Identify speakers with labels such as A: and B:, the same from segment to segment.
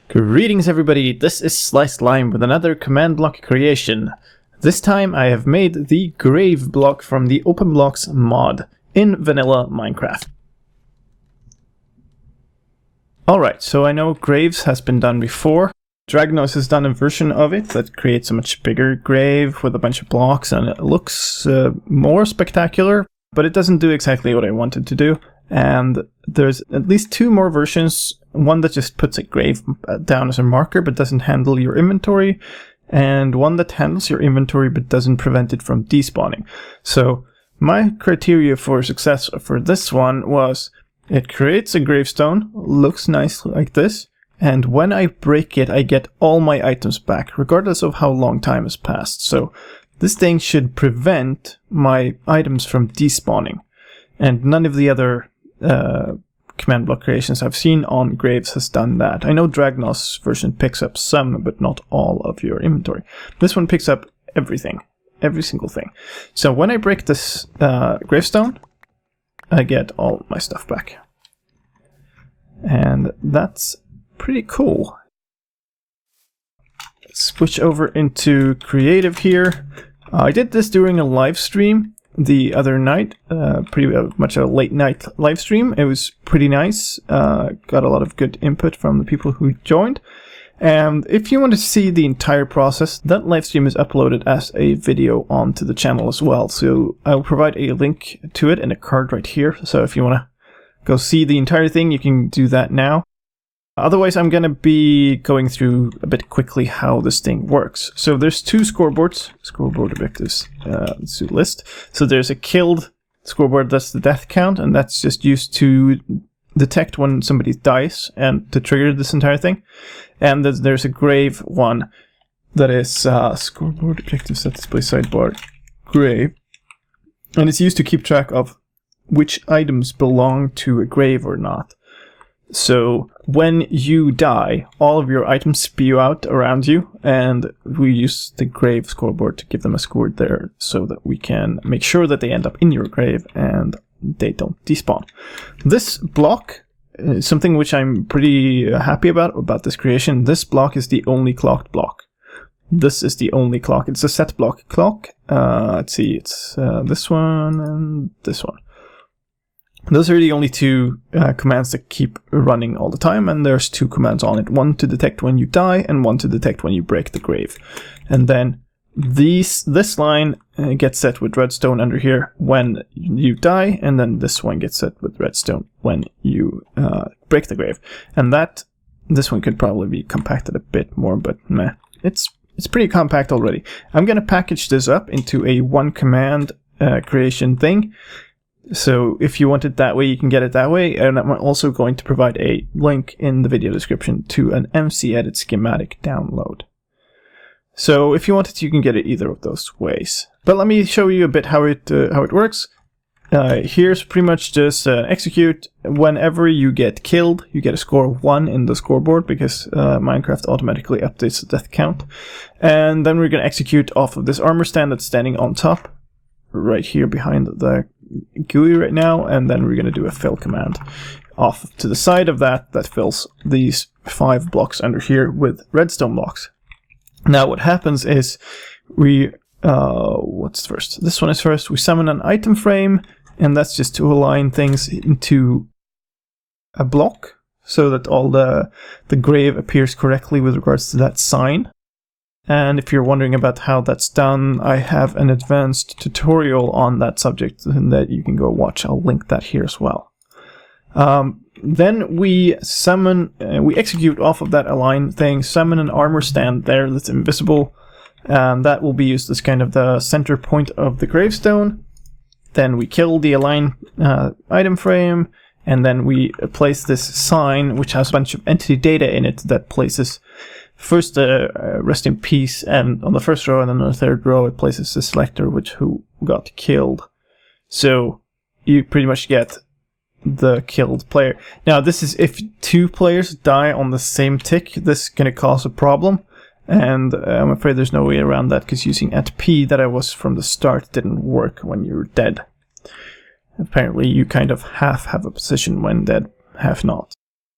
A: Greetings everybody, this is slicedlime with another command block creation. This time I have made the grave block from the OpenBlocks mod in vanilla Minecraft. Alright, so I know graves has been done before. Dragnos has done a version of it that creates a much bigger grave with a bunch of blocks, and it looks more spectacular, but it doesn't do exactly what I wanted to do. And there's at least two more versions, one that just puts a grave down as a marker but doesn't handle your inventory, and one that handles your inventory but doesn't prevent it from despawning. So my criteria for success for this one was it creates a gravestone, looks nice like this, and when I break it I get all my items back regardless of how long time has passed. So this thing should prevent my items from despawning, and none of the other command block creations I've seen on graves has done that. I know Dragnos version picks up some, but not all of your inventory. This one picks up everything, every single thing. So when I break this gravestone, I get all my stuff back. And that's pretty cool. Switch over into creative here. I did this during a live stream the other night, pretty much a late night live stream. It was pretty nice, got a lot of good input from the people who joined. And if you want to see the entire process, that live stream is uploaded as a video onto the channel as well. So I'll provide a link to it in a card right here. So if you want to go see the entire thing, you can do that now. Otherwise, I'm going to be going through a bit quickly how this thing works. So there's two scoreboards, scoreboard objectives, let's do list. So there's a killed scoreboard, that's the death count, and that's just used to detect when somebody dies and to trigger this entire thing. And there's a grave one that is scoreboard objective set display sidebar grave. And it's used to keep track of which items belong to a grave or not. So when you die, all of your items spew out around you, and we use the grave scoreboard to give them a score there so that we can make sure that they end up in your grave and they don't despawn. This block is something which I'm pretty happy about this creation. This block is the only clocked block. This is the only clock. It's a set block clock. Let's see, it's this one and this one. Those are the only two commands that keep running all the time, and there's two commands on it. One to detect when you die, and one to detect when you break the grave. And then this line gets set with redstone under here when you die, and then this one gets set with redstone when you break the grave. And this one could probably be compacted a bit more, but meh, it's pretty compact already. I'm going to package this up into a one command creation thing. So if you want it that way, you can get it that way, and I'm also going to provide a link in the video description to an MC-Edit schematic download. So if you want it, you can get it either of those ways. But let me show you a bit how it works. Here's pretty much just execute. Whenever you get killed, you get a score of 1 in the scoreboard because Minecraft automatically updates the death count. And then we're going to execute off of this armor stand that's standing on top, right here behind the GUI right now, and then we're going to do a fill command off to the side of that fills these 5 blocks under here with redstone blocks. Now what happens is we what's first? This one is first. We summon an item frame, and that's just to align things into a block so that all the grave appears correctly with regards to that sign. And if you're wondering about how that's done, I have an advanced tutorial on that subject that you can go watch. I'll link that here as well. Then we summon, we execute off of that align thing, summon an armor stand there that's invisible, and that will be used as kind of the center point of the gravestone. Then we kill the align item frame, and then we place this sign, which has a bunch of entity data in it that places first rest in peace, and on the first row, and then on the third row it places the selector who got killed. So you pretty much get the killed player. Now this is if 2 players die on the same tick, this is going to cause a problem, and I'm afraid there's no way around that because using @p that I was from the start didn't work when you're dead. Apparently you kind of half have a position when dead, half not.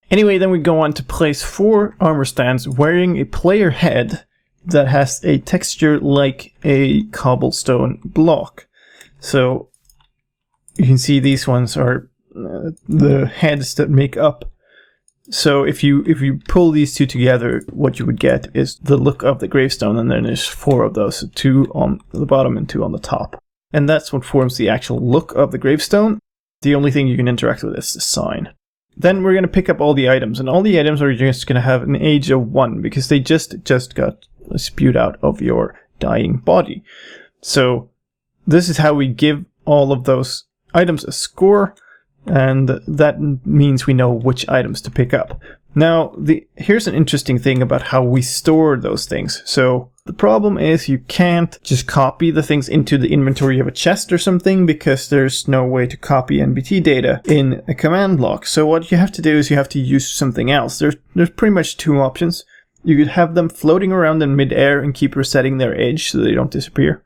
A: Anyway, then we go on to place 4 armor stands wearing a player head that has a texture like a cobblestone block. So you can see these ones are the heads that make up. So if you pull these two together, what you would get is the look of the gravestone, and then there's 4 of those, 2 on the bottom and 2 on the top. And that's what forms the actual look of the gravestone. The only thing you can interact with is the sign. Then we're going to pick up all the items, and all the items are just going to have an age of 1 because they just got spewed out of your dying body. So this is how we give all of those items a score, and that means we know which items to pick up. Now, here's an interesting thing about how we store those things. So the problem is you can't just copy the things into the inventory of a chest or something, because there's no way to copy NBT data in a command block. So what you have to do is you have to use something else. There's pretty much 2 options. You could have them floating around in midair and keep resetting their age so they don't disappear.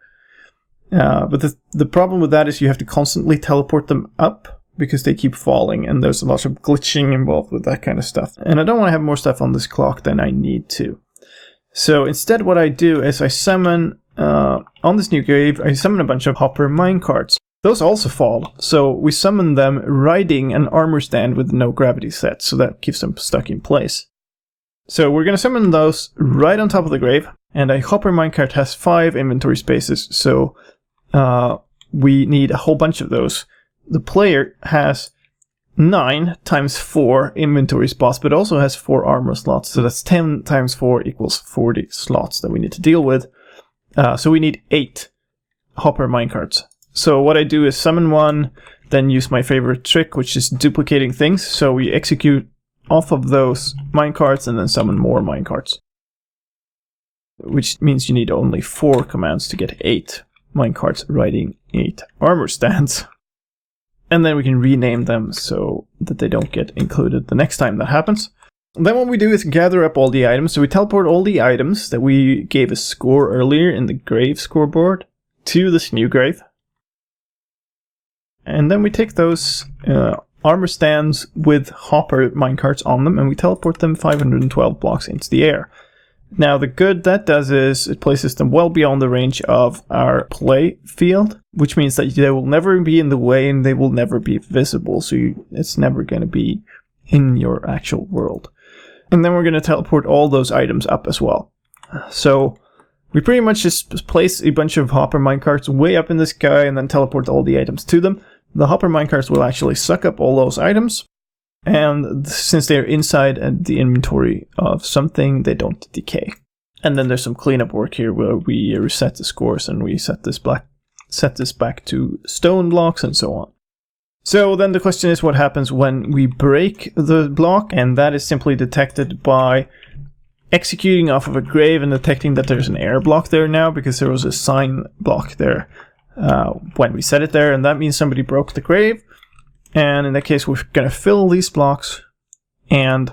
A: But the problem with that is you have to constantly teleport them up, because they keep falling, and there's a lot of glitching involved with that kind of stuff. And I don't want to have more stuff on this clock than I need to. So instead what I do is I summon, on this new grave, I summon a bunch of hopper minecarts. Those also fall, so we summon them riding an armor stand with no gravity set, so that keeps them stuck in place. So we're going to summon those right on top of the grave, and a hopper minecart has 5 inventory spaces, so we need a whole bunch of those. The player has 9 times 4 inventory spots, but also has 4 armor slots. So that's 10 times 4 equals 40 slots that we need to deal with. So we need 8 hopper minecarts. So what I do is summon one, then use my favorite trick, which is duplicating things. So we execute off of those minecarts and then summon more minecarts. Which means you need only 4 commands to get 8 minecarts riding 8 armor stands. And then we can rename them so that they don't get included the next time that happens. And then what we do is gather up all the items. So we teleport all the items that we gave a score earlier in the grave scoreboard to this new grave. And then we take those armor stands with hopper minecarts on them, and we teleport them 512 blocks into the air. Now the good that does is it places them well beyond the range of our play field, which means that they will never be in the way and they will never be visible, so it's never going to be in your actual world. And then we're going to teleport all those items up as well. So we pretty much just place a bunch of hopper minecarts way up in the sky and then teleport all the items to them. The hopper minecarts will actually suck up all those items. And since they're inside the inventory of something, they don't decay. And then there's some cleanup work here where we reset the scores and we set this back to stone blocks and so on. So then the question is what happens when we break the block, and that is simply detected by executing off of a grave and detecting that there's an air block there now, because there was a sign block there when we set it there, and that means somebody broke the grave. And in that case, we're going to fill these blocks, and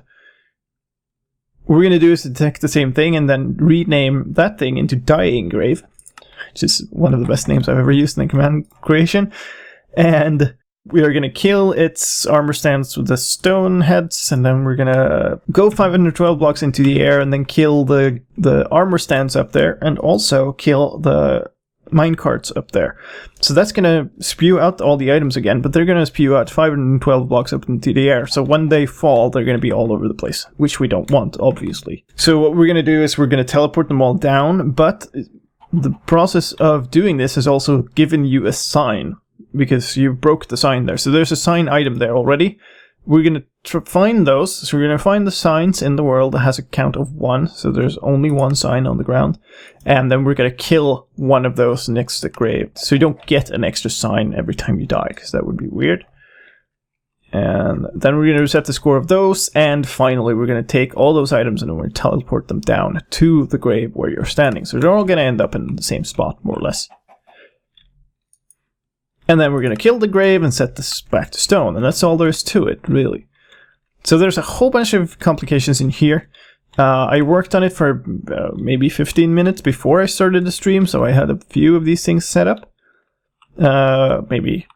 A: what we're going to do is detect the same thing and then rename that thing into Dying Grave, which is one of the best names I've ever used in the command creation. And we are going to kill its armor stands with the stone heads, and then we're going to go 512 blocks into the air and then kill the armor stands up there, and also kill the minecarts up there. So that's going to spew out all the items again, but they're going to spew out 512 blocks up into the air. So when they fall, they're going to be all over the place, which we don't want, obviously. So what we're going to do is we're going to teleport them all down, but the process of doing this has also given you a sign, because you broke the sign there. So there's a sign item there already. We're going to find those. So we're going to find the signs in the world that has a count of 1. So there's only 1 sign on the ground. And then we're going to kill one of those next to the grave. So you don't get an extra sign every time you die, because that would be weird. And then we're going to reset the score of those. And finally, we're going to take all those items and we're going to teleport them down to the grave where you're standing. So they're all going to end up in the same spot, more or less. And then we're going to kill the grave and set this back to stone. And that's all there is to it, really. So there's a whole bunch of complications in here. I worked on it for maybe 15 minutes before I started the stream, so I had a few of these things set up. Maybe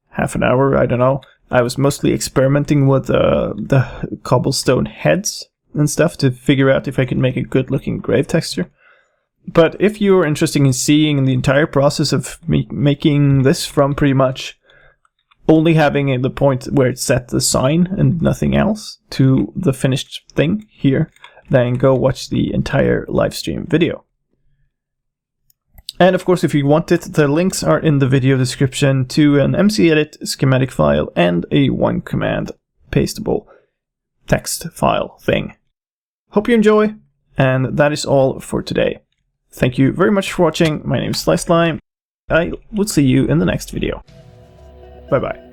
A: half an hour, I don't know. I was mostly experimenting with the cobblestone heads and stuff to figure out if I could make a good looking grave texture. But if you're interested in seeing the entire process of making this from pretty much only having the point where it's set the sign and nothing else to the finished thing here, then go watch the entire live stream video. And of course, if you want it, the links are in the video description to an mcedit schematic file and a one command pastable text file thing. Hope you enjoy, and that is all for today. Thank you very much for watching. My name is slicedlime. I will see you in the next video. Bye bye.